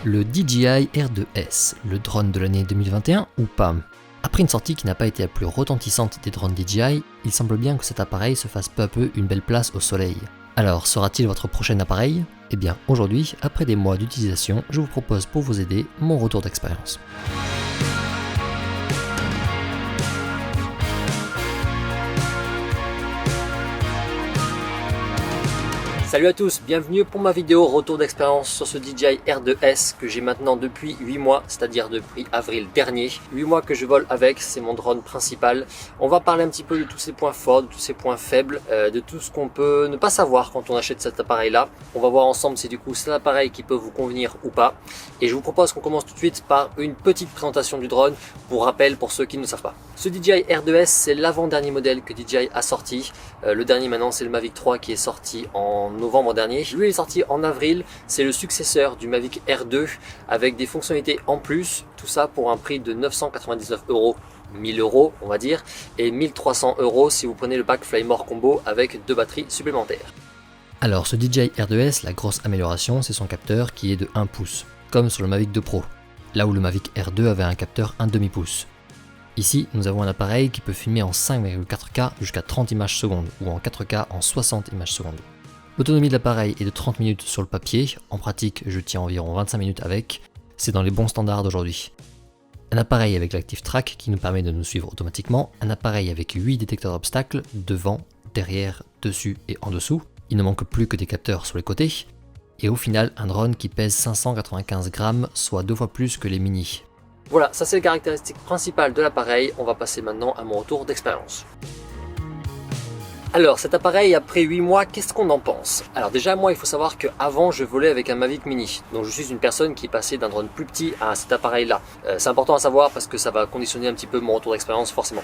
Le DJI R2S, le drone de l'année 2021 ou pas? Après une sortie qui n'a pas été la plus retentissante des drones DJI, il semble bien que cet appareil se fasse peu à peu une belle place au soleil. Alors, sera-t-il votre prochain appareil? Eh bien, aujourd'hui, après des mois d'utilisation, je vous propose pour vous aider mon retour d'expérience. Salut à tous, bienvenue pour ma vidéo retour d'expérience sur ce DJI R2S que j'ai maintenant depuis 8 mois, c'est-à-dire depuis avril dernier. 8 mois que je vole avec, c'est mon drone principal. On va parler un petit peu de tous ses points forts, de tous ses points faibles, de tout ce qu'on peut ne pas savoir quand on achète cet appareil-là. On va voir ensemble si du coup c'est un appareil qui peut vous convenir ou pas. Et je vous propose qu'on commence tout de suite par une petite présentation du drone, pour rappel pour ceux qui ne savent pas. Ce DJI R2S, c'est l'avant-dernier modèle que DJI a sorti. Le dernier maintenant, c'est le Mavic 3 qui est sorti en novembre dernier. Lui, il est sorti en avril. C'est le successeur du Mavic R2 avec des fonctionnalités en plus. Tout ça pour un prix de 999 €. 1000 € on va dire, et 1300 € si vous prenez le pack Flymore Combo avec 2 batteries supplémentaires. Alors ce DJI R2S, la grosse amélioration, c'est son capteur qui est de 1 pouce, comme sur le Mavic 2 Pro, là où le Mavic R2 avait un capteur 1,5 pouce. Ici, nous avons un appareil qui peut filmer en 5,4K jusqu'à 30 images secondes, ou en 4K en 60 images secondes. L'autonomie de l'appareil est de 30 minutes sur le papier, en pratique je tiens environ 25 minutes avec, c'est dans les bons standards d'aujourd'hui. Un appareil avec l'Active Track qui nous permet de nous suivre automatiquement, un appareil avec 8 détecteurs d'obstacles, devant, derrière, dessus et en dessous, il ne manque plus que des capteurs sur les côtés, et au final un drone qui pèse 595 grammes, soit 2 fois plus que les mini. Voilà, ça c'est les caractéristiques principales de l'appareil, on va passer maintenant à mon retour d'expérience. Alors cet appareil, après 8 mois, qu'est-ce qu'on en pense? Alors déjà moi il faut savoir qu'avant je volais avec un Mavic Mini, donc je suis une personne qui est passée d'un drone plus petit à cet appareil là. C'est important à savoir parce que ça va conditionner un petit peu mon retour d'expérience forcément.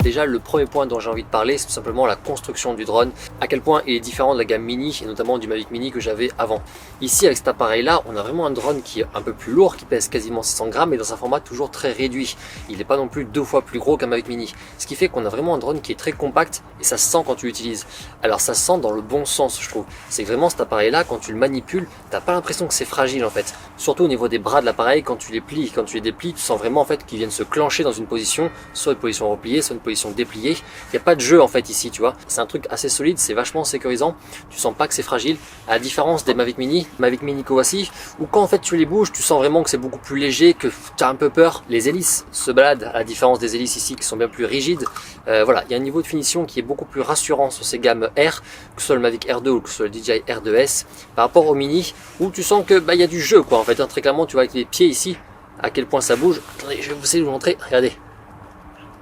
Déjà, le premier point dont j'ai envie de parler, c'est tout simplement la construction du drone. À quel point il est différent de la gamme Mini, et notamment du Mavic Mini que j'avais avant. Ici, avec cet appareil-là, on a vraiment un drone qui est un peu plus lourd, qui pèse quasiment 600 grammes, mais dans un format toujours très réduit. Il n'est pas non plus 2 fois plus gros qu'un Mavic Mini. Ce qui fait qu'on a vraiment un drone qui est très compact, et ça se sent quand tu l'utilises. Alors ça se sent dans le bon sens, je trouve. C'est vraiment cet appareil-là, quand tu le manipules, t'as pas l'impression que c'est fragile en fait. Surtout au niveau des bras de l'appareil, quand tu les plies, quand tu les déplies, tu sens vraiment en fait qu'ils viennent se clencher dans une position, soit une position repliée, soit une position dépliée. Il n'y a pas de jeu en fait ici, tu vois. C'est un truc assez solide, c'est vachement sécurisant. Tu sens pas que c'est fragile, à la différence des Mavic Mini Kawasi, où quand en fait tu les bouges, tu sens vraiment que c'est beaucoup plus léger, que tu as un peu peur. Les hélices se baladent, à la différence des hélices ici qui sont bien plus rigides. Voilà, il y a un niveau de finition qui est beaucoup plus rassurant sur ces gammes R, que ce soit le Mavic R2 ou que ce soit le DJI R2S, par rapport au Mini, où tu sens que il y a du jeu quoi en fait. Très clairement, tu vois avec les pieds ici, à quel point ça bouge. Attendez, je vais vous essayer de vous montrer. Regardez.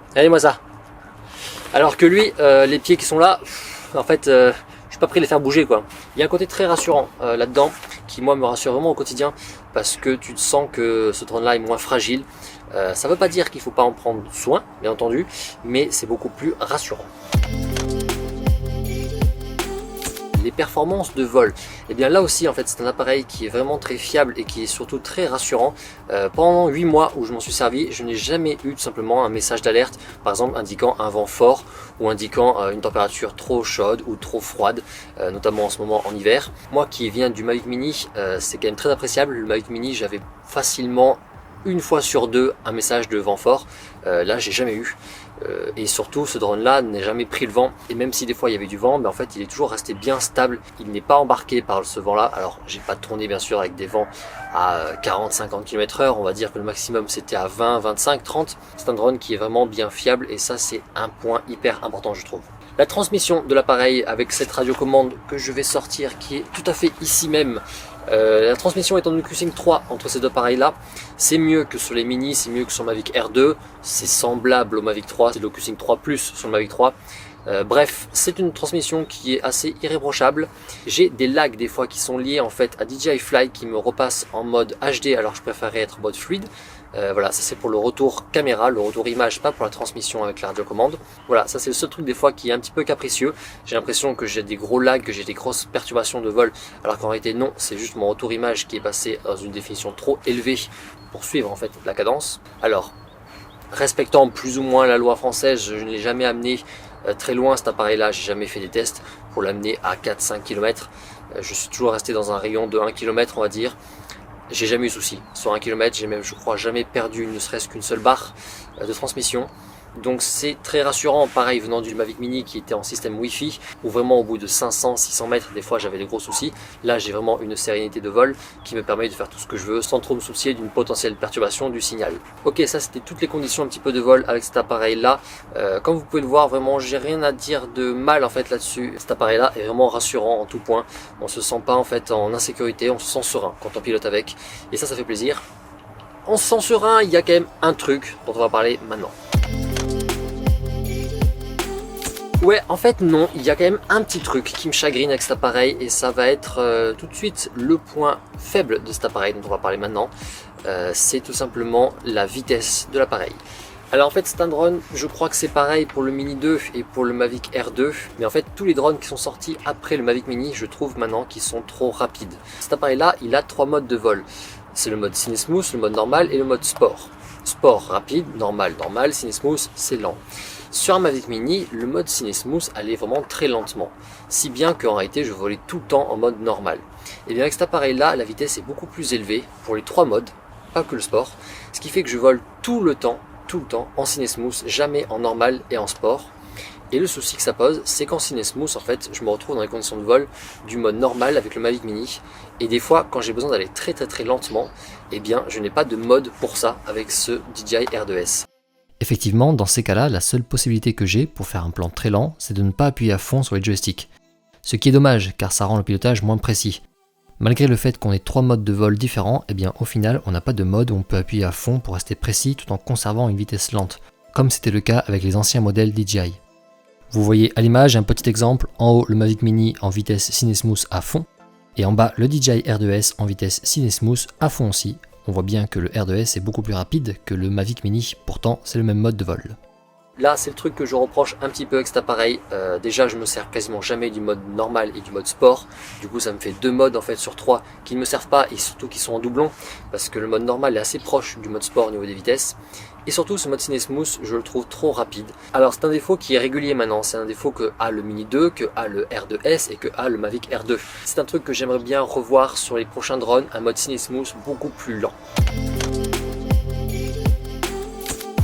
Regardez-moi ça. Alors que lui, les pieds qui sont là, en fait, je suis pas prêt à les faire bouger quoi. Il y a un côté très rassurant là-dedans, qui moi me rassure vraiment au quotidien, parce que tu te sens que ce drone-là est moins fragile. Ça veut pas dire qu'il faut pas en prendre soin, bien entendu, mais c'est beaucoup plus rassurant. Les performances de vol, et bien là aussi en fait c'est un appareil qui est vraiment très fiable et qui est surtout très rassurant. Pendant 8 mois où je m'en suis servi, je n'ai jamais eu tout simplement un message d'alerte, par exemple indiquant un vent fort ou indiquant une température trop chaude ou trop froide, notamment en ce moment en hiver. Moi qui viens du Mavic Mini, c'est quand même très appréciable. Le Mavic Mini, j'avais facilement une fois sur 2 un message de vent fort. Là j'ai jamais eu. Et surtout ce drone là n'a jamais pris le vent, et même si des fois il y avait du vent, mais en fait il est toujours resté bien stable, il n'est pas embarqué par ce vent là. Alors j'ai pas tourné bien sûr avec des vents à 40-50 km/h, on va dire que le maximum c'était à 20, 25, 30. C'est un drone qui est vraiment bien fiable, et ça c'est un point hyper important je trouve. La transmission de l'appareil avec cette radiocommande que je vais sortir, qui est tout à fait ici même. La transmission est en Locusync 3 entre ces deux appareils là, c'est mieux que sur les Mini, c'est mieux que sur le Mavic R2, c'est semblable au Mavic 3, c'est Locusync 3 Plus sur le Mavic 3. Bref, c'est une transmission qui est assez irréprochable. J'ai des lags des fois qui sont liés en fait à DJI Fly qui me repasse en mode HD alors que je préférerais être en mode fluide. Voilà, ça c'est pour le retour caméra, le retour image, pas pour la transmission avec la radiocommande. Voilà, ça c'est le seul truc des fois qui est un petit peu capricieux. J'ai l'impression que j'ai des gros lags, que j'ai des grosses perturbations de vol, alors qu'en réalité non, c'est juste mon retour image qui est passé dans une définition trop élevée pour suivre en fait la cadence. Alors, respectant plus ou moins la loi française, je ne l'ai jamais amené très loin cet appareil là, j'ai jamais fait des tests pour l'amener à 4-5 km. je suis toujours resté dans un rayon de 1 km on va dire. J'ai jamais eu de souci. Sur 1 km, j'ai même, je crois, jamais perdu ne serait-ce qu'une seule barre de transmission. Donc c'est très rassurant, pareil venant du Mavic Mini qui était en système Wi-Fi, où vraiment au bout de 500-600 mètres, des fois j'avais de gros soucis. Là j'ai vraiment une sérénité de vol qui me permet de faire tout ce que je veux sans trop me soucier d'une potentielle perturbation du signal. Ok, ça c'était toutes les conditions un petit peu de vol avec cet appareil là. Comme vous pouvez le voir, vraiment j'ai rien à dire de mal en fait là-dessus. Cet appareil là est vraiment rassurant en tout point. On se sent pas en fait en insécurité, on se sent serein quand on pilote avec. Et ça fait plaisir. On se sent serein, il y a quand même un truc dont on va parler maintenant. Ouais, en fait non, il y a quand même un petit truc qui me chagrine avec cet appareil et ça va être tout de suite le point faible de cet appareil dont on va parler maintenant. C'est tout simplement la vitesse de l'appareil. Alors en fait c'est un drone, je crois que c'est pareil pour le Mini 2 et pour le Mavic Air 2, mais en fait tous les drones qui sont sortis après le Mavic Mini, je trouve maintenant qu'ils sont trop rapides. Cet appareil là, il a 3 modes de vol. C'est le mode Cine Smooth, le mode normal et le mode sport. Sport rapide, normal, Cine Smooth c'est lent. Sur un Mavic Mini, le mode Cine Smooth allait vraiment très lentement, si bien qu'en réalité je volais tout le temps en mode normal. Et bien avec cet appareil là, la vitesse est beaucoup plus élevée pour les 3 modes, pas que le sport, ce qui fait que je vole tout le temps en Cine Smooth, jamais en normal et en sport. Et le souci que ça pose, c'est qu'en Cine Smooth, en fait, je me retrouve dans les conditions de vol du mode normal avec le Mavic Mini. Et des fois, quand j'ai besoin d'aller très lentement, eh bien, je n'ai pas de mode pour ça avec ce DJI R2S. Effectivement, dans ces cas-là, la seule possibilité que j'ai pour faire un plan très lent, c'est de ne pas appuyer à fond sur les joysticks. Ce qui est dommage, car ça rend le pilotage moins précis. Malgré le fait qu'on ait 3 modes de vol différents, eh bien au final, on n'a pas de mode où on peut appuyer à fond pour rester précis tout en conservant une vitesse lente, comme c'était le cas avec les anciens modèles DJI. Vous voyez à l'image un petit exemple, en haut le Mavic Mini en vitesse Cine Smooth à fond, et en bas le DJI R2S en vitesse Cine Smooth à fond aussi. On voit bien que le R2S est beaucoup plus rapide que le Mavic Mini, pourtant c'est le même mode de vol. Là c'est le truc que je reproche un petit peu avec cet appareil, déjà je me sers quasiment jamais du mode normal et du mode sport, du coup ça me fait 2 modes en fait sur 3 qui ne me servent pas et surtout qui sont en doublon, parce que le mode normal est assez proche du mode sport au niveau des vitesses. Et surtout ce mode Cine Smooth, je le trouve trop rapide. Alors c'est un défaut qui est régulier maintenant, c'est un défaut que a le Mini 2, que a le R2S et que a le Mavic Air 2. C'est un truc que j'aimerais bien revoir sur les prochains drones, un mode Cine Smooth beaucoup plus lent.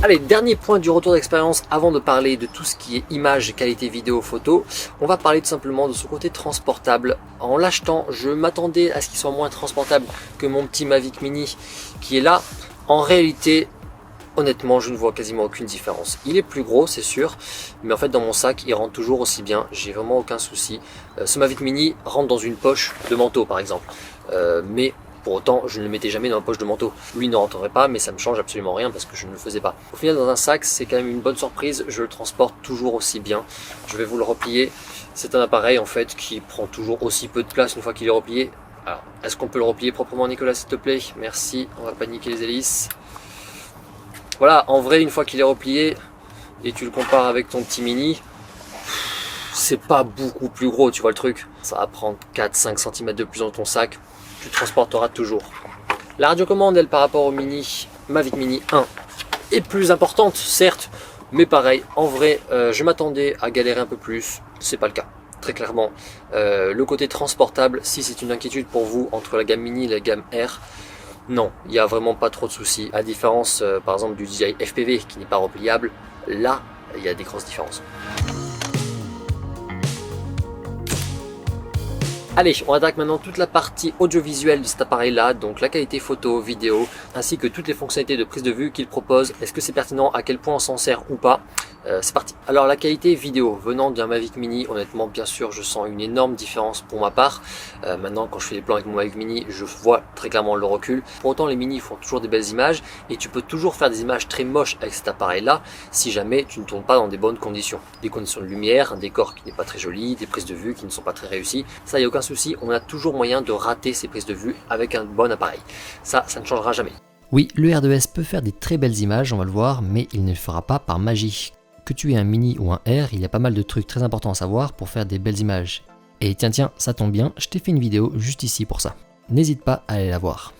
Allez, dernier point du retour d'expérience avant de parler de tout ce qui est image, qualité vidéo, photo. On va parler tout simplement de ce côté transportable. En l'achetant, je m'attendais à ce qu'il soit moins transportable que mon petit Mavic Mini qui est là. En réalité, honnêtement, je ne vois quasiment aucune différence. Il est plus gros, c'est sûr, mais en fait dans mon sac, il rentre toujours aussi bien. J'ai vraiment aucun souci. Ce Mavic Mini rentre dans une poche de manteau par exemple. Mais pour autant, je ne le mettais jamais dans la poche de manteau. Lui ne rentrerait pas, mais ça me change absolument rien parce que je ne le faisais pas. Au final, dans un sac, c'est quand même une bonne surprise. Je le transporte toujours aussi bien. Je vais vous le replier. C'est un appareil en fait qui prend toujours aussi peu de place une fois qu'il est replié. Alors, est-ce qu'on peut le replier proprement, Nicolas, s'il te plaît? Merci. On va pas niquer les hélices. Voilà, en vrai, une fois qu'il est replié et tu le compares avec ton petit Mini, c'est pas beaucoup plus gros, tu vois le truc. Ça va prendre 4-5 cm de plus dans ton sac. Tu transporteras toujours. La radiocommande, elle, par rapport au Mini, Mavic Mini 1, est plus importante, certes, mais pareil, en vrai, je m'attendais à galérer un peu plus, c'est pas le cas, très clairement. Le côté transportable, si c'est une inquiétude pour vous entre la gamme Mini et la gamme R, non, il n'y a vraiment pas trop de soucis. À différence, par exemple, du DJI FPV qui n'est pas repliable, là, il y a des grosses différences. Allez, on attaque maintenant toute la partie audiovisuelle de cet appareil là, donc la qualité photo, vidéo, ainsi que toutes les fonctionnalités de prise de vue qu'il propose. Est-ce que c'est pertinent, à quel point on s'en sert ou pas? C'est parti. Alors la qualité vidéo, venant d'un Mavic Mini, honnêtement bien sûr je sens une énorme différence pour ma part. Maintenant quand je fais des plans avec mon Mavic Mini, je vois très clairement le recul. Pour autant les Mini font toujours des belles images et tu peux toujours faire des images très moches avec cet appareil là si jamais tu ne tournes pas dans des bonnes conditions. Des conditions de lumière, un décor qui n'est pas très joli, des prises de vue qui ne sont pas très réussies. Ça, il n'y a aucun souci, on a toujours moyen de rater ces prises de vue avec un bon appareil. Ça ne changera jamais. Oui, le R2S peut faire des très belles images, on va le voir, mais il ne le fera pas par magie. Que tu aies un Mini ou un R, il y a pas mal de trucs très importants à savoir pour faire des belles images. Et tiens, ça tombe bien, je t'ai fait une vidéo juste ici pour ça. N'hésite pas à aller la voir.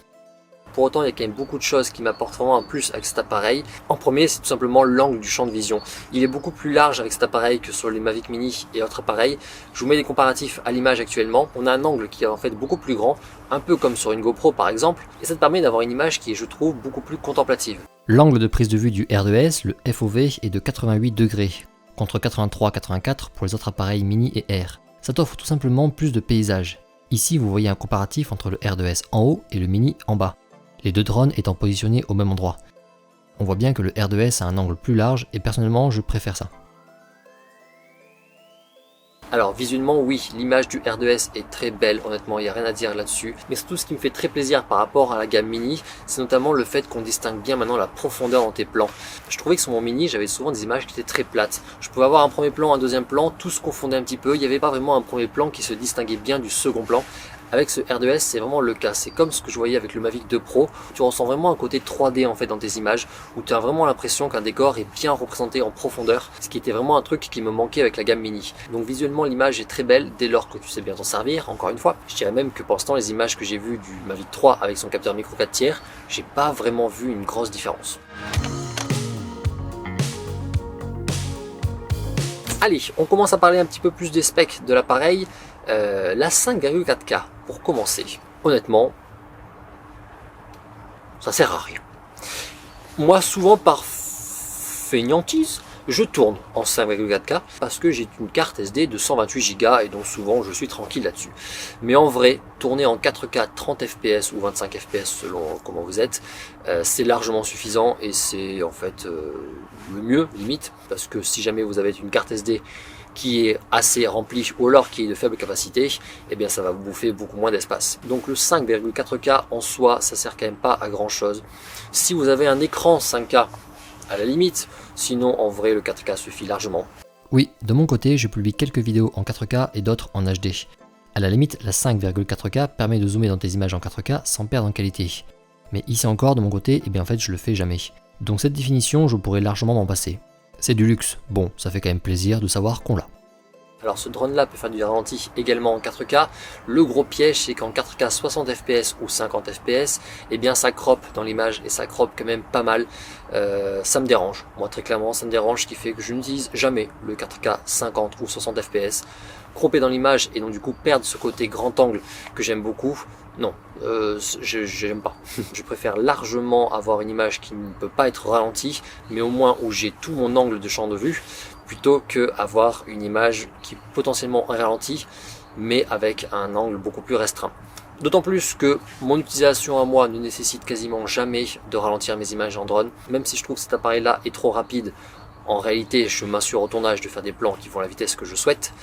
Pour autant, il y a quand même beaucoup de choses qui m'apportent vraiment un plus avec cet appareil. En premier, c'est tout simplement l'angle du champ de vision. Il est beaucoup plus large avec cet appareil que sur les Mavic Mini et autres appareils. Je vous mets des comparatifs à l'image actuellement. On a un angle qui est en fait beaucoup plus grand, un peu comme sur une GoPro par exemple, et ça te permet d'avoir une image qui est, je trouve, beaucoup plus contemplative. L'angle de prise de vue du R2S, le FOV, est de 88 degrés, contre 83-84 pour les autres appareils Mini et R. Ça t'offre tout simplement plus de paysage. Ici, vous voyez un comparatif entre le R2S en haut et le Mini en bas, les deux drones étant positionnés au même endroit. On voit bien que le R2S a un angle plus large et personnellement, je préfère ça. Alors visuellement oui, l'image du R2S est très belle, honnêtement il n'y a rien à dire là-dessus. Mais surtout ce qui me fait très plaisir par rapport à la gamme Mini, c'est notamment le fait qu'on distingue bien maintenant la profondeur dans tes plans. Je trouvais que sur mon Mini j'avais souvent des images qui étaient très plates. Je pouvais avoir un premier plan, un deuxième plan, tout se confondait un petit peu, il n'y avait pas vraiment un premier plan qui se distinguait bien du second plan. Avec ce R2S, c'est vraiment le cas. C'est comme ce que je voyais avec le Mavic 2 Pro. Tu ressens vraiment un côté 3D en fait dans tes images, où tu as vraiment l'impression qu'un décor est bien représenté en profondeur, ce qui était vraiment un truc qui me manquait avec la gamme Mini. Donc visuellement, l'image est très belle dès lors que tu sais bien t'en servir. Encore une fois, je dirais même que pour l'instant, les images que j'ai vues du Mavic 3 avec son capteur micro 4 tiers, j'ai pas vraiment vu une grosse différence. Allez, on commence à parler un petit peu plus des specs de l'appareil. La 5,4K, pour commencer, honnêtement, ça sert à rien. Moi, souvent par fainéantise, je tourne en 5,4K parce que j'ai une carte SD de 128 Go et donc souvent je suis tranquille là-dessus. Mais en vrai, tourner en 4K 30 fps ou 25 fps selon comment vous êtes, c'est largement suffisant et c'est en fait le mieux limite, parce que si jamais vous avez une carte SD qui est assez remplie ou alors qui est de faible capacité, eh bien ça va vous bouffer beaucoup moins d'espace. Donc le 5,4K en soi, ça sert quand même pas à grand chose. Si vous avez un écran 5K, à la limite, sinon en vrai le 4K suffit largement. Oui, de mon côté, je publie quelques vidéos en 4K et d'autres en HD. À la limite, la 5,4K permet de zoomer dans tes images en 4K sans perdre en qualité. Mais ici encore, de mon côté, eh bien en fait je le fais jamais. Donc cette définition, je pourrais largement m'en passer. C'est du luxe, bon, ça fait quand même plaisir de savoir qu'on l'a. Alors ce drone là peut faire du ralenti également en 4K. Le gros piège c'est qu'en 4K 60 fps ou 50 fps, eh bien ça crop dans l'image et ça crop quand même pas mal. Ça me dérange, moi très clairement ça me dérange, ce qui fait que je n'utilise jamais le 4K 50 ou 60 fps. Cropper dans l'image et donc du coup perdre ce côté grand angle que j'aime beaucoup, non, j'aime pas. Je préfère largement avoir une image qui ne peut pas être ralentie, mais au moins où j'ai tout mon angle de champ de vue, plutôt que avoir une image qui est potentiellement ralentie, mais avec un angle beaucoup plus restreint. D'autant plus que mon utilisation à moi ne nécessite quasiment jamais de ralentir mes images en drone, même si je trouve que cet appareil là est trop rapide. En réalité, je m'assure au tournage de faire des plans qui vont à la vitesse que je souhaite.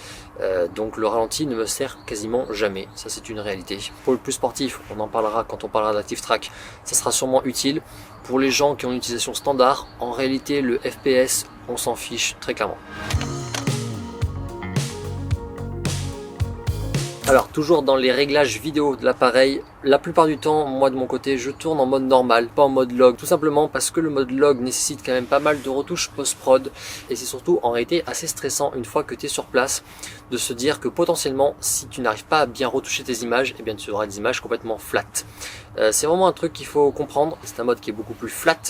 Donc le ralenti ne me sert quasiment jamais. Ça, c'est une réalité. Pour le plus sportif, on en parlera quand on parlera d'Active Track. Ça sera sûrement utile. Pour les gens qui ont une utilisation standard, en réalité, le FPS, on s'en fiche très clairement. Alors toujours dans les réglages vidéo de l'appareil, la plupart du temps, moi de mon côté, je tourne en mode normal, pas en mode log, tout simplement parce que le mode log nécessite quand même pas mal de retouches post-prod et c'est surtout en réalité assez stressant une fois que tu es sur place de se dire que potentiellement si tu n'arrives pas à bien retoucher tes images, eh bien tu auras des images complètement flat. C'est vraiment un truc qu'il faut comprendre, c'est un mode qui est beaucoup plus flat.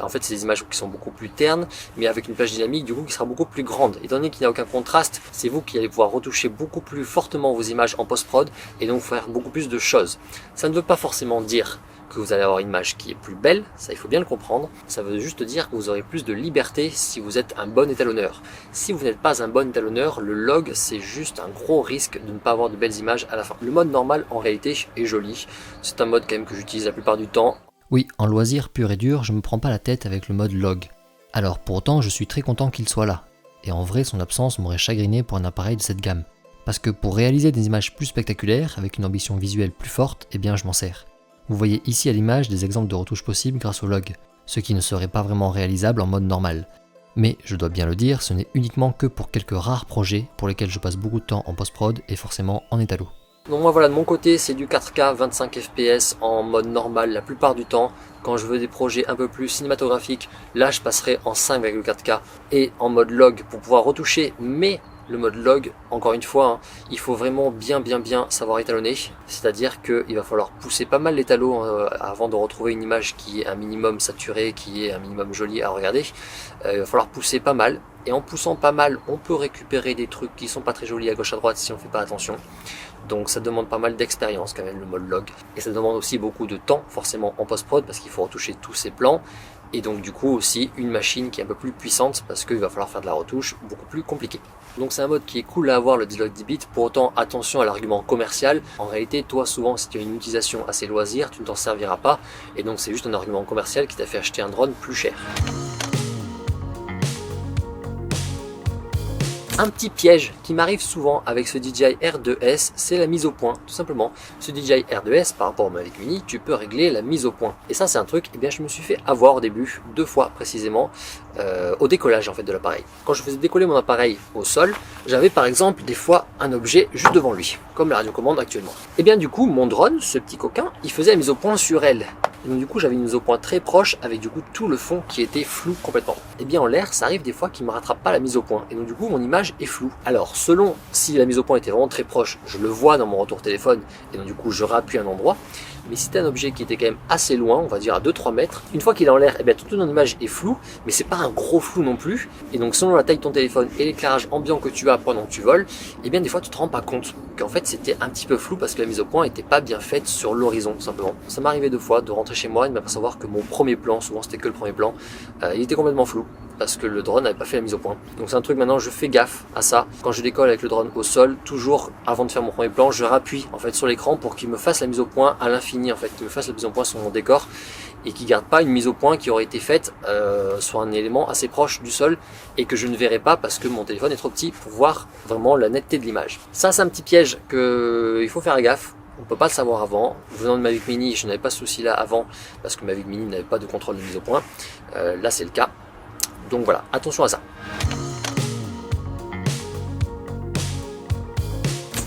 En fait, c'est des images qui sont beaucoup plus ternes, mais avec une plage dynamique du coup qui sera beaucoup plus grande. Étant donné qu'il n'y a aucun contraste, c'est vous qui allez pouvoir retoucher beaucoup plus fortement vos images en post-prod et donc faire beaucoup plus de choses. Ça ne veut pas forcément dire que vous allez avoir une image qui est plus belle, ça il faut bien le comprendre. Ça veut juste dire que vous aurez plus de liberté si vous êtes un bon étalonneur. Si vous n'êtes pas un bon étalonneur, le log c'est juste un gros risque de ne pas avoir de belles images à la fin. Le mode normal en réalité est joli, c'est un mode quand même que j'utilise la plupart du temps. Oui, en loisir pur et dur, je me prends pas la tête avec le mode log. Alors pour autant, je suis très content qu'il soit là. Et en vrai, son absence m'aurait chagriné pour un appareil de cette gamme. Parce que pour réaliser des images plus spectaculaires, avec une ambition visuelle plus forte, eh bien je m'en sers. Vous voyez ici à l'image des exemples de retouches possibles grâce au log, ce qui ne serait pas vraiment réalisable en mode normal. Mais, je dois bien le dire, ce n'est uniquement que pour quelques rares projets pour lesquels je passe beaucoup de temps en post-prod et forcément en étalo. Donc moi voilà, de mon côté c'est du 4K 25 fps en mode normal la plupart du temps. Quand je veux des projets un peu plus cinématographiques, là je passerai en 5,4K et en mode log pour pouvoir retoucher mais Le mode log, encore une fois, hein, il faut vraiment bien savoir étalonner, c'est-à-dire qu'il va falloir pousser pas mal l'étalon avant de retrouver une image qui est un minimum saturée, qui est un minimum jolie à regarder. Il va falloir pousser pas mal, et en poussant pas mal, on peut récupérer des trucs qui sont pas très jolis à gauche à droite si on fait pas attention. Donc ça demande pas mal d'expérience quand même le mode log, et ça demande aussi beaucoup de temps forcément en post-prod parce qu'il faut retoucher tous ces plans. Et donc du coup aussi une machine qui est un peu plus puissante parce qu'il va falloir faire de la retouche beaucoup plus compliquée. Donc c'est un mode qui est cool à avoir, le D-Log 10 bits, pour autant attention à l'argument commercial. En réalité toi souvent si tu as une utilisation assez loisir, tu ne t'en serviras pas, et donc c'est juste un argument commercial qui t'a fait acheter un drone plus cher. Un petit piège qui m'arrive souvent avec ce DJI R2S, c'est la mise au point, tout simplement. Ce DJI R2S, par rapport au Mavic Mini, tu peux régler la mise au point. Et ça, c'est un truc, eh bien, je me suis fait avoir au début, 2 fois précisément, au décollage en fait de l'appareil. Quand je faisais décoller mon appareil au sol, j'avais par exemple des fois un objet juste devant lui, comme la radiocommande actuellement. Et bien du coup, mon drone, ce petit coquin, il faisait la mise au point sur elle. Et donc du coup, j'avais une mise au point très proche avec du coup tout le fond qui était flou complètement. Et bien en l'air, ça arrive des fois qu'il ne me rattrape pas la mise au point. Et donc du coup, mon image est floue. Alors selon si la mise au point était vraiment très proche, je le vois dans mon retour téléphone et donc du coup, je rappuie un endroit. Mais si c'était un objet qui était quand même assez loin, on va dire à 2-3 mètres, une fois qu'il est en l'air, eh bien toute ton image est floue, mais c'est pas un gros flou non plus. Et donc selon la taille de ton téléphone et l'éclairage ambiant que tu as pendant que tu voles, eh bien des fois tu te rends pas compte qu'en fait c'était un petit peu flou parce que la mise au point était pas bien faite sur l'horizon tout simplement. Ça m'est arrivé 2 fois de rentrer chez moi et de m'apercevoir que mon premier plan, souvent c'était que le premier plan, il était complètement flou parce que le drone n'avait pas fait la mise au point. Donc c'est un truc maintenant, je fais gaffe à ça. Quand je décolle avec le drone au sol, toujours avant de faire mon premier plan, je rappuie en fait sur l'écran pour qu'il me fasse la mise au point à l'infini en fait, qu'il me fasse la mise au point sur mon décor et qu'il garde pas une mise au point qui aurait été faite sur un élément assez proche du sol et que je ne verrai pas parce que mon téléphone est trop petit pour voir vraiment la netteté de l'image. Ça c'est un petit piège que il faut faire gaffe. On ne peut pas le savoir avant. Venant de Mavic Mini, je n'avais pas ce souci là avant parce que Mavic Mini n'avait pas de contrôle de mise au point. Là c'est le cas. Donc voilà, attention à ça.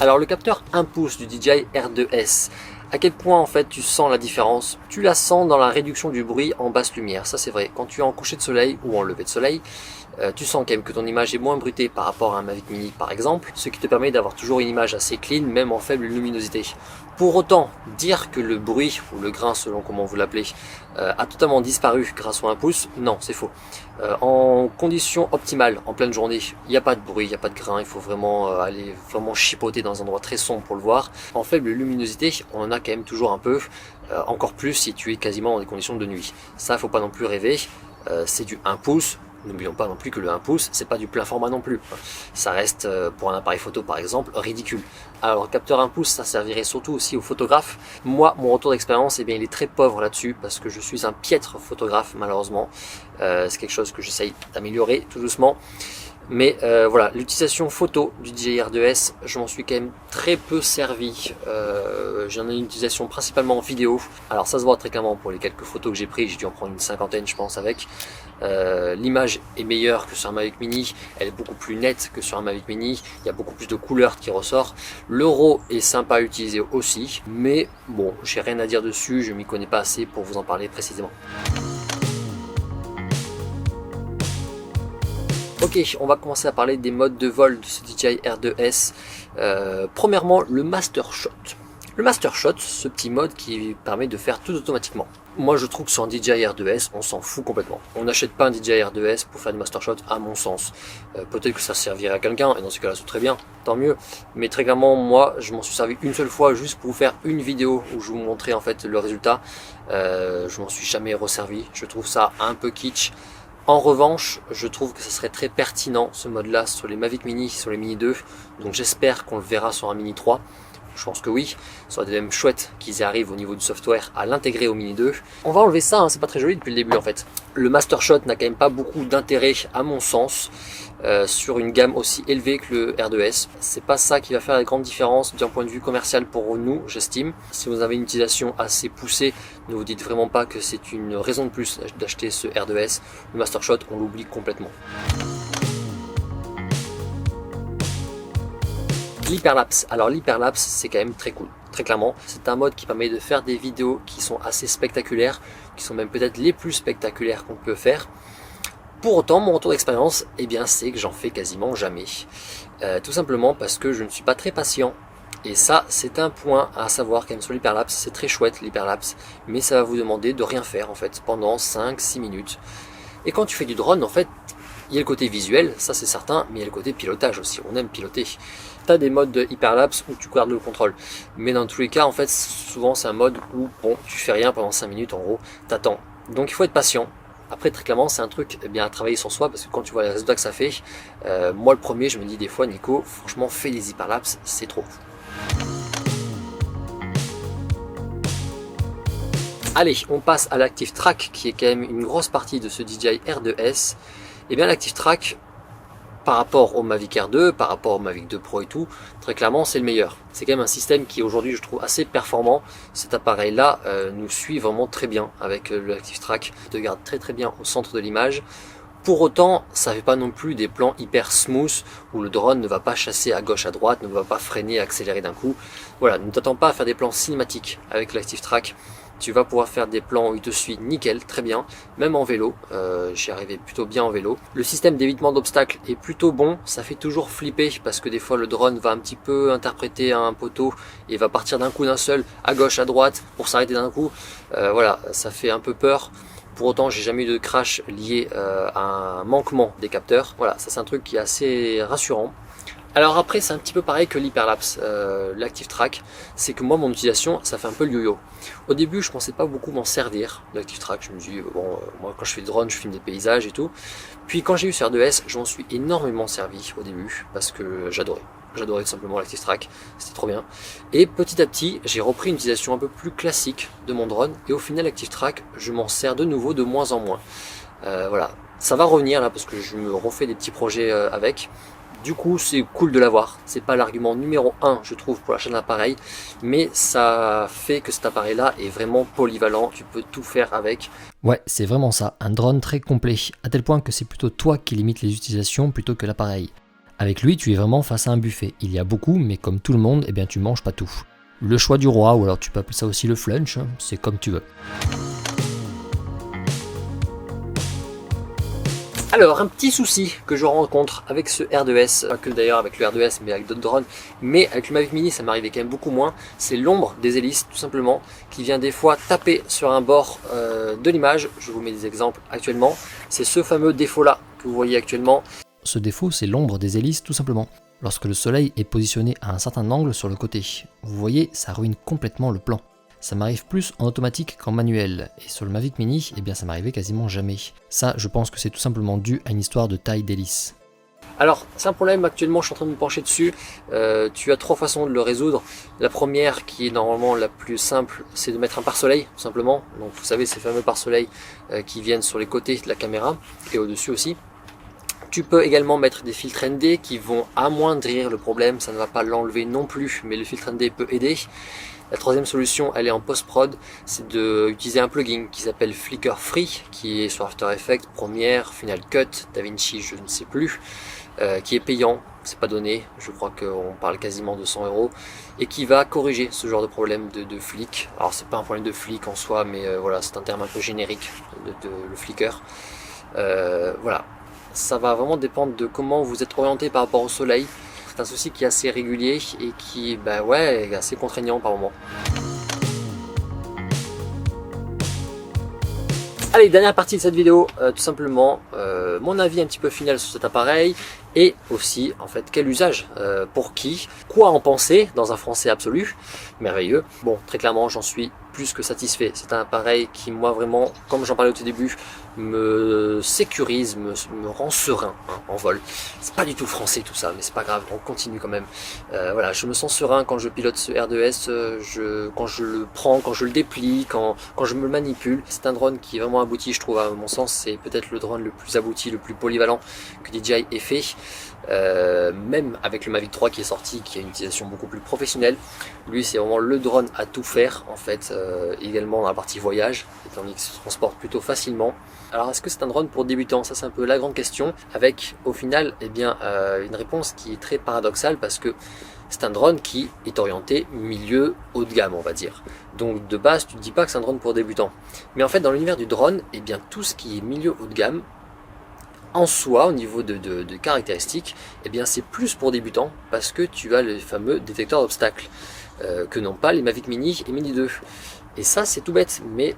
Alors le capteur 1 pouce du DJI R2S, à quel point en fait tu sens la différence? Tu la sens dans la réduction du bruit en basse lumière, ça c'est vrai. Quand tu es en coucher de soleil ou en lever de soleil, tu sens quand même que ton image est moins bruitée par rapport à un Mavic Mini par exemple, ce qui te permet d'avoir toujours une image assez clean, même en faible luminosité. Pour autant, dire que le bruit, ou le grain selon comment vous l'appelez, a totalement disparu grâce au 1 pouce, non, c'est faux. En conditions optimales, en pleine journée, il n'y a pas de bruit, il n'y a pas de grain, il faut vraiment aller vraiment chipoter dans un endroit très sombre pour le voir. En faible luminosité, on en a quand même toujours un peu, encore plus si tu es quasiment dans des conditions de nuit. Ça, faut pas non plus rêver, c'est du 1 pouce. N'oublions pas non plus que le 1 pouce, c'est pas du plein format non plus. Ça reste, pour un appareil photo par exemple, ridicule. Alors, le capteur 1 pouce, ça servirait surtout aussi aux photographes. Moi, mon retour d'expérience, eh bien, il est très pauvre là-dessus parce que je suis un piètre photographe, malheureusement. C'est quelque chose que j'essaye d'améliorer tout doucement. Mais voilà, l'utilisation photo du DJI R2S, je m'en suis quand même très peu servi. J'en ai une utilisation principalement en vidéo. Alors ça se voit très clairement pour les quelques photos que j'ai prises, j'ai dû en prendre une 50aine je pense avec. L'image est meilleure que sur un Mavic Mini, elle est beaucoup plus nette que sur un Mavic Mini, il y a beaucoup plus de couleurs qui ressort. Le RAW est sympa à utiliser aussi, mais bon, j'ai rien à dire dessus, je m'y connais pas assez pour vous en parler précisément. Ok, on va commencer à parler des modes de vol de ce DJI R2S. Premièrement, le Master Shot. Le Master Shot, ce petit mode qui permet de faire tout automatiquement. Moi je trouve que sur un DJI R2S, on s'en fout complètement. On n'achète pas un DJI R2S pour faire du Master Shot à mon sens. Peut-être que ça servirait à quelqu'un, et dans ce cas-là c'est très bien, tant mieux. Mais très clairement, moi je m'en suis servi une seule fois juste pour vous faire une vidéo où je vous montrais en fait le résultat. Je m'en suis jamais resservi, je trouve ça un peu kitsch. En revanche, je trouve que ce serait très pertinent ce mode-là sur les Mavic Mini, sur les Mini 2. Donc j'espère qu'on le verra sur un Mini 3. Je pense que oui, ça aurait été même chouette qu'ils y arrivent au niveau du software à l'intégrer au Mini 2. On va enlever ça, hein, c'est pas très joli depuis le début en fait. Le Master Shot n'a quand même pas beaucoup d'intérêt à mon sens sur une gamme aussi élevée que le R2S. C'est pas ça qui va faire la grande différence d'un point de vue commercial pour nous, j'estime. Si vous avez une utilisation assez poussée, ne vous dites vraiment pas que c'est une raison de plus d'acheter ce R2S. Le Master Shot, on l'oublie complètement. L'hyperlapse. Alors l'hyperlapse, c'est quand même très cool. Très clairement, c'est un mode qui permet de faire des vidéos qui sont assez spectaculaires, qui sont même peut-être les plus spectaculaires qu'on peut faire. Pour autant, mon retour d'expérience, eh bien, c'est que j'en fais quasiment jamais. Tout simplement parce que je ne suis pas très patient. Et ça, c'est un point à savoir quand même sur l'hyperlapse. C'est très chouette l'hyperlapse, mais ça va vous demander de rien faire en fait pendant 5-6 minutes. Et quand tu fais du drone, en fait, il y a le côté visuel, ça c'est certain, mais il y a le côté pilotage aussi. On aime piloter. Tu as des modes de hyperlapse où tu gardes le contrôle. Mais dans tous les cas, en fait, souvent c'est un mode où bon, tu fais rien pendant 5 minutes en gros, t'attends. Donc il faut être patient. Après, très clairement, c'est un truc bien à travailler sur soi parce que quand tu vois les résultats que ça fait, moi le premier, je me dis des fois, Nico, franchement, fais des hyperlapses, c'est trop. Allez, on passe à l'Active Track qui est quand même une grosse partie de ce DJI R2S. Et bien l'Active Track, par rapport au Mavic Air 2, par rapport au Mavic 2 Pro et tout, très clairement c'est le meilleur. C'est quand même un système qui aujourd'hui je trouve assez performant. Cet appareil là nous suit vraiment très bien avec l'Active Track, il te garde très bien au centre de l'image. Pour autant, ça fait pas non plus des plans hyper smooth où le drone ne va pas chasser à gauche à droite, ne va pas freiner, accélérer d'un coup. Voilà, ne t'attends pas à faire des plans cinématiques avec l'Active Track. Tu vas pouvoir faire des plans où il te suit nickel, très bien, même en vélo, j'y arrivais plutôt bien en vélo. Le système d'évitement d'obstacles est plutôt bon, ça fait toujours flipper parce que des fois le drone va un petit peu interpréter un poteau et va partir d'un coup d'un seul, à gauche, à droite, pour s'arrêter d'un coup. Voilà, ça fait un peu peur. Pour autant, j'ai jamais eu de crash lié à un manquement des capteurs. Voilà, ça c'est un truc qui est assez rassurant. Alors après, c'est un petit peu pareil que l'hyperlapse, l'Active Track, c'est que moi, mon utilisation, ça fait un peu le yo-yo. Au début, je pensais pas beaucoup m'en servir, l'Active Track. Je me dis, bon, moi, quand je fais du drone, je filme des paysages et tout. Puis quand j'ai eu ce R2S, je m'en suis énormément servi au début, parce que j'adorais. J'adorais tout simplement l'Active Track, c'était trop bien. Et petit à petit, j'ai repris une utilisation un peu plus classique de mon drone, et au final, l'Active Track, je m'en sers de nouveau de moins en moins. Voilà, ça va revenir là, parce que je me refais des petits projets avec. Du coup, c'est cool de l'avoir. C'est pas l'argument numéro 1, je trouve, pour l'achat d'un appareil, mais ça fait que cet appareil-là est vraiment polyvalent. Tu peux tout faire avec. Ouais, c'est vraiment ça, un drone très complet, à tel point que c'est plutôt toi qui limites les utilisations plutôt que l'appareil. Avec lui, tu es vraiment face à un buffet. Il y a beaucoup, mais comme tout le monde, eh bien, tu manges pas tout. Le choix du roi, ou alors tu peux appeler ça aussi le flunch, c'est comme tu veux. Alors, un petit souci que je rencontre avec ce R2S, pas que d'ailleurs avec le R2S, mais avec d'autres drones, mais avec le Mavic Mini, ça m'arrivait quand même beaucoup moins, c'est l'ombre des hélices, tout simplement, qui vient des fois taper sur un bord de l'image. Je vous mets des exemples actuellement. C'est ce fameux défaut-là que vous voyez actuellement. Ce défaut, c'est l'ombre des hélices, tout simplement. Lorsque le soleil est positionné à un certain angle sur le côté, vous voyez, ça ruine complètement le plan. Ça m'arrive plus en automatique qu'en manuel, et sur le Mavic Mini, eh bien ça m'arrivait quasiment jamais. Ça, je pense que c'est tout simplement dû à une histoire de taille d'hélice. Alors, c'est un problème, actuellement je suis en train de me pencher dessus. Tu as 3 façons de le résoudre. La première, qui est normalement la plus simple, c'est de mettre un pare-soleil, tout simplement. Donc vous savez, ces fameux pare-soleil qui viennent sur les côtés de la caméra, et au-dessus aussi. Tu peux également mettre des filtres ND qui vont amoindrir le problème, ça ne va pas l'enlever non plus, mais le filtre ND peut aider. La troisième solution, elle est en post-prod, c'est d'utiliser un plugin qui s'appelle Flicker Free, qui est sur After Effects, Premiere, Final Cut, DaVinci, je ne sais plus, qui est payant, c'est pas donné, je crois qu'on parle quasiment de 100 €, et qui va corriger ce genre de problème de flick. Alors c'est pas un problème de flick en soi, mais voilà, c'est un terme un peu générique, le flicker. Voilà, ça va vraiment dépendre de comment vous êtes orienté par rapport au soleil. C'est un souci qui est assez régulier et qui est assez contraignant par moment. Allez, dernière partie de cette vidéo, tout simplement mon avis un petit peu final sur cet appareil et aussi en fait quel usage, pour qui, quoi en penser dans un français absolu, merveilleux. Bon, très clairement j'en suis plus que satisfait. C'est un appareil qui moi vraiment, comme j'en parlais au tout début, me sécurise, me rend serein en vol. C'est pas du tout français tout ça, mais c'est pas grave, on continue quand même. Voilà, je me sens serein quand je pilote ce R2S, quand je le prends, quand je le déplie, quand je me le manipule. C'est un drone qui est vraiment abouti, je trouve, à mon sens. C'est peut-être le drone le plus abouti, le plus polyvalent que DJI ait fait. Même avec le Mavic 3 qui est sorti, qui a une utilisation beaucoup plus professionnelle. Lui, c'est vraiment le drone à tout faire en fait, également dans la partie voyage, étant donné qu'il se transporte plutôt facilement. Alors est-ce que c'est un drone pour débutants? Ça c'est un peu la grande question, avec au final une réponse qui est très paradoxale, parce que c'est un drone qui est orienté milieu haut de gamme, on va dire. Donc de base tu ne dis pas que c'est un drone pour débutants, mais en fait dans l'univers du drone, tout ce qui est milieu haut de gamme En soi, au niveau de caractéristiques, eh bien c'est plus pour débutants parce que tu as le fameux détecteur d'obstacles que n'ont pas les Mavic Mini et Mini 2. Et ça c'est tout bête, mais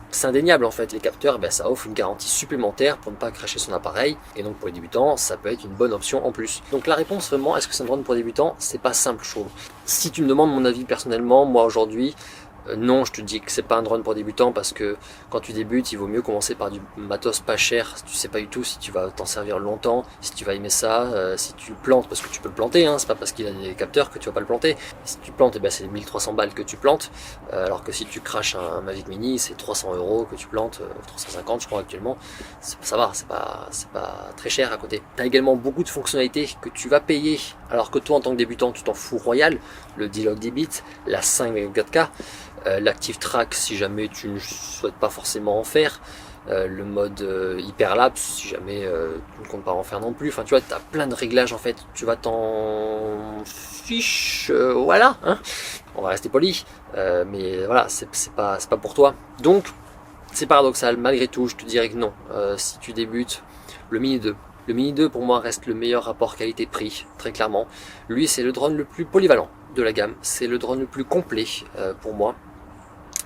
c'est indéniable en fait. Les capteurs, ça offre une garantie supplémentaire pour ne pas cracher son appareil. Et donc pour les débutants, ça peut être une bonne option en plus. Donc la réponse vraiment, est-ce que c'est un drone pour débutants? C'est pas simple je trouve. Si tu me demandes mon avis personnellement, moi aujourd'hui, non, je te dis que c'est pas un drone pour débutants parce que quand tu débutes, il vaut mieux commencer par du matos pas cher. Tu sais pas du tout si tu vas t'en servir longtemps, si tu vas aimer ça, si tu le plantes, parce que tu peux le planter, hein, c'est pas parce qu'il a des capteurs que tu vas pas le planter. Si tu plantes, c'est 1300 balles que tu plantes, alors que si tu craches un Mavic Mini, c'est 300 € que tu plantes, 350 je crois actuellement. Ça va, c'est pas très cher à côté. Tu as également beaucoup de fonctionnalités que tu vas payer, alors que toi en tant que débutant, tu t'en fous royal. Le D-Log 10 bits, la 5 4K, l'Active Track si jamais tu ne souhaites pas forcément en faire, le mode hyperlapse si jamais tu ne comptes pas en faire non plus. Enfin tu vois, tu as plein de réglages en fait, tu vas t'en fiche, voilà, hein, on va rester poli, mais voilà, c'est pas pour toi. Donc c'est paradoxal, malgré tout je te dirais que non, si tu débutes, le Mini 2. Le Mini 2 pour moi reste le meilleur rapport qualité-prix, très clairement. Lui c'est le drone le plus polyvalent de la gamme, c'est le drone le plus complet pour moi,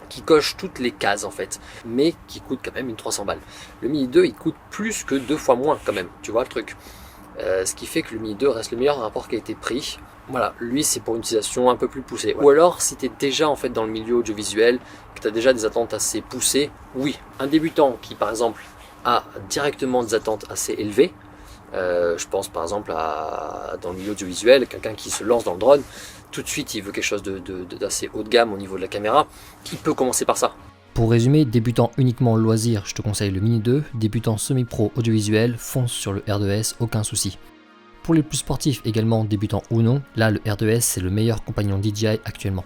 qui coche toutes les cases en fait, mais qui coûte quand même une 300 balles. Le Mini 2 il coûte plus que 2 fois moins quand même, tu vois le truc. Ce qui fait que le Mini 2 reste le meilleur rapport qualité-prix. Voilà, lui c'est pour une utilisation un peu plus poussée. Ou alors si tu es déjà en fait dans le milieu audiovisuel, que tu as déjà des attentes assez poussées, oui. Un débutant qui par exemple a directement des attentes assez élevées, je pense par exemple dans le milieu audiovisuel, quelqu'un qui se lance dans le drone, tout de suite il veut quelque chose d'assez haut de gamme au niveau de la caméra, il peut commencer par ça. Pour résumer, débutant uniquement loisir, je te conseille le Mini 2, débutant semi-pro audiovisuel, fonce sur le R2S, aucun souci. Pour les plus sportifs également, débutants ou non, là le R2S c'est le meilleur compagnon DJI actuellement.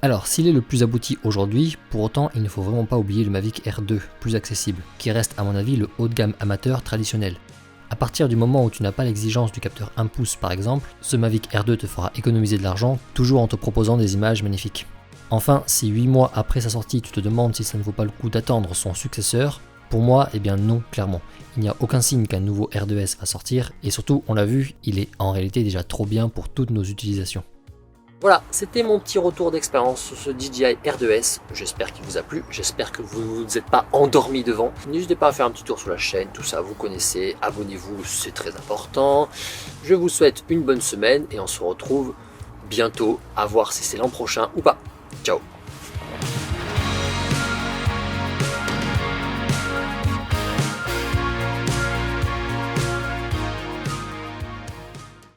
Alors s'il est le plus abouti aujourd'hui, pour autant il ne faut vraiment pas oublier le Mavic R2, plus accessible, qui reste à mon avis le haut de gamme amateur traditionnel. À partir du moment où tu n'as pas l'exigence du capteur 1 pouce par exemple, ce Mavic R2 te fera économiser de l'argent, toujours en te proposant des images magnifiques. Enfin, si 8 mois après sa sortie tu te demandes si ça ne vaut pas le coup d'attendre son successeur, pour moi, eh bien non, clairement. Il n'y a aucun signe qu'un nouveau R2S va sortir, et surtout, on l'a vu, il est en réalité déjà trop bien pour toutes nos utilisations. Voilà, c'était mon petit retour d'expérience sur ce DJI R2S. J'espère qu'il vous a plu, j'espère que vous ne vous êtes pas endormi devant. N'hésitez pas à faire un petit tour sur la chaîne, tout ça vous connaissez, abonnez-vous, c'est très important. Je vous souhaite une bonne semaine et on se retrouve bientôt, à voir si c'est l'an prochain ou pas.